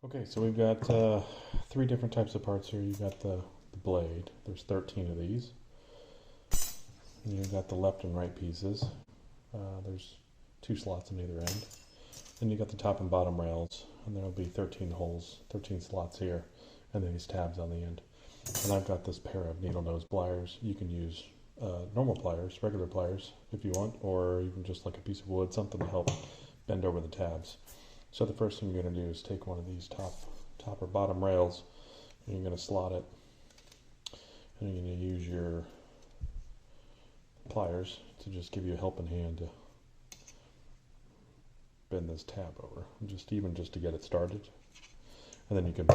Okay, so we've got three different types of parts here. You've got the blade. There's 13 of these. And you've got the left and right pieces. There's two slots on either end. Then you've got the top and bottom rails, and there'll be 13 holes, 13 slots here, and then these tabs on the end. And I've got this pair of needle nose pliers. You can use normal pliers, regular pliers, if you want, or even just like a piece of wood, something to help bend over the tabs. So the first thing you're going to do is take one of these top or bottom rails, and you're going to slot it, and you're going to use your pliers to just give you a helping hand to bend this tab over, just to get it started, and then you can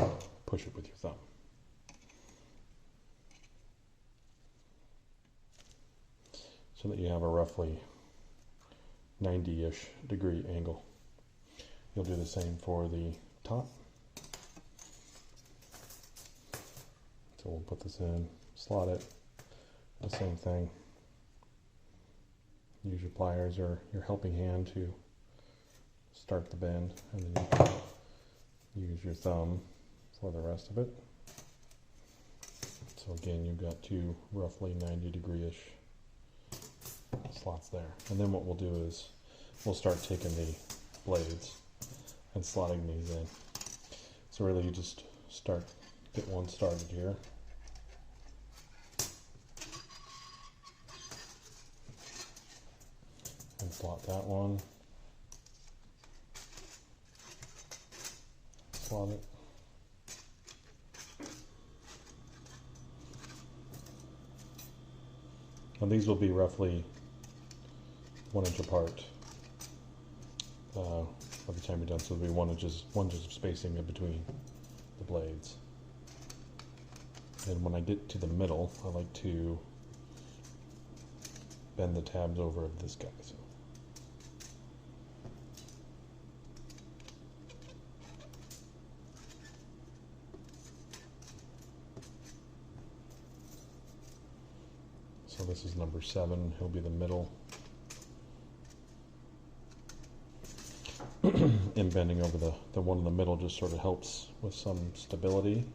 push it with your thumb. So that you have a roughly 90-ish degree angle. You'll do the same for the top. So we'll put this in, slot it, the same thing. Use your pliers or your helping hand to start the bend, and then you can use your thumb for the rest of it. So again, you've got two roughly 90 degree-ish slots there. And then what we'll do is we'll start taking the blades and slotting these in. So really you just get one started here. And slot that one. Slot it. Now these will be roughly 1 inch apart by the time you're done, so there'll be 1 inch of spacing in between the blades. And when I get to the middle, I like to bend the tabs over of this guy. So this is number 7, he'll be the middle. And bending over the one in the middle just sort of helps with some stability.